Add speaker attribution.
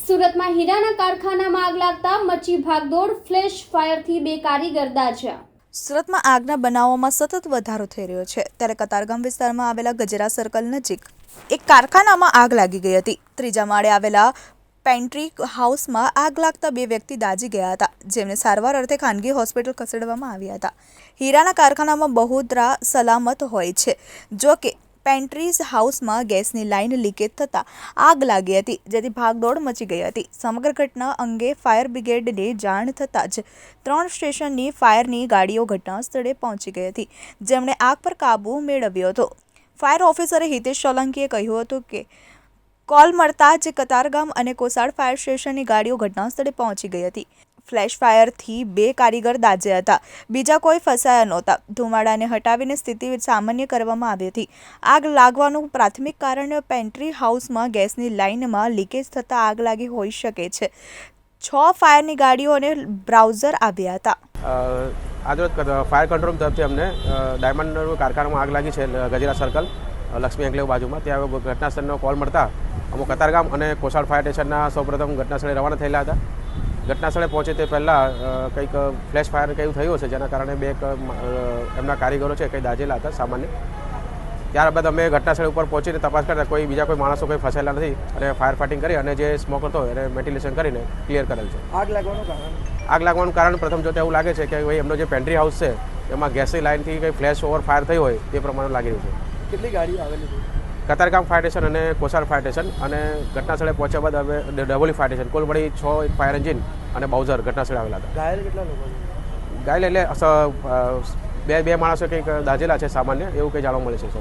Speaker 1: સુરતમાં હીરાના કારખાનામાં આગ લાગતા મચી ભાગદોડ, ફ્લેશ ફાયરથી બે કારીગર દાઝ્યા।
Speaker 2: સુરતમાં આગના બનાવોમાં સતત વધારો થઈ રહ્યો છે, ત્યારે કતારગામ વિસ્તારમાં આવેલા ગજરા સર્કલ નજીક એક કારખાનામાં આગ લાગી ગઈ હતી। ત્રીજા માળે આવેલા પેન્ટ્રી હાઉસમાં આગ લાગતા બે વ્યક્તિ દાઝી ગયા હતા, જેમને સારવાર અર્થે ખાનગી હોસ્પિટલ ખસેડવામાં આવ્યા હતા। હીરાના કારખાનામાં બહુધરા સલામત હોય છે, જો કે પેન્ટ્રીઝ હાઉસમાં ગેસની લાઇન લીકેજ થતાં આગ લાગી હતી, જેથી ભાગદોડ મચી ગઈ હતી। સમગ્ર ઘટના અંગે ફાયર બ્રિગેડને જાણ થતાં જ 3 સ્ટેશનની ફાયરની ગાડીઓ ઘટના સ્થળે પહોંચી ગઈ હતી, જેમણે આગ પર કાબૂ મેળવ્યો હતો। ફાયર ઓફિસર હિતેશ સોલંકીએ કહ્યું હતું કે કોલ મળતા જ કતારગામ અને કોસાડ ફાયર સ્ટેશનની ગાડીઓ ઘટના સ્થળે પહોંચી ગઈ હતી। ફ્લેશ ફાયરથી બે કારીગર દાઝ્યા હતા, બીજા કોઈ ફસાયા નહોતા। ધુમાડાને હટાવીને સ્થિતિ સામાન્ય કરવામાં આવી હતી। આગ લાગવાનું પ્રાથમિક કારણ પેન્ટ્રી હાઉસમાં ગેસની લાઇનમાં લીકેજ થતાં આગ લાગી હોઈ શકે છે। 6 ફાયરની ગાડીઓ અને બ્રાઉઝર આવ્યા હતા।
Speaker 3: આજરોજ ફાયર કંટ્રોલ તરફથી અમને ડાયમંડ કારખાનામાં આગ લાગી છે ગજરા સર્કલ લક્ષ્મી એન્કલેવ બાજુમાં। ત્યાં ઘટના સ્થળનો કોલ મળતા અમુક કતારગામ અને કોસાડ ફાયર સ્ટેશનના સૌપ્રથમ ઘટના સ્થળે રવાના થયેલા હતા। ઘટના સ્થળે પહોંચે તે પહેલાં કંઈક ફ્લેશ ફાયર કંઈ થયું હશે, જેના કારણે બે એમના કારીગરો છે કંઈ દાઝેલા હતા સામાન્ય। ત્યારબાદ અમે ઘટના સ્થળ ઉપર પહોંચીને તપાસ કરતા બીજા કોઈ માણસો કોઈ ફસાયેલા નથી અને ફાયર ફાઇટિંગ કરી અને જે સ્મોક હતો એને વેન્ટિલેશન કરીને ક્લિયર કરેલ છે। આગ લાગવાનું કારણ પ્રથમ જોતા એવું લાગે છે કે ભાઈ એમનો જે પેન્ટ્રી હાઉસ છે એમાં ગેસની લાઇનથી કંઈ ફ્લેશ ઓવર ફાયર થઈ હોય તે પ્રમાણે લાગી રહ્યું છે।
Speaker 4: કેટલી ગાડીઓ આવેલી છે?
Speaker 3: કતારગામ ફાયર સ્ટેશન અને કોસાડ ફાયર સ્ટેશન, અને ઘટના સ્થળે પહોંચ્યા બાદ હવે ડબોલી ફાયર સ્ટેશન, કુલ મળી 6 ફાયર એન્જિન અને બાઉઝર ઘટના સ્થળે આવેલા હતા।
Speaker 4: ઘાયલ કેટલા લોકો છે?
Speaker 3: ઘાયલ એટલે બે માણસો કંઈક દાઝેલા છે સામાન્ય, એવું કંઈ જાણવા મળે છે।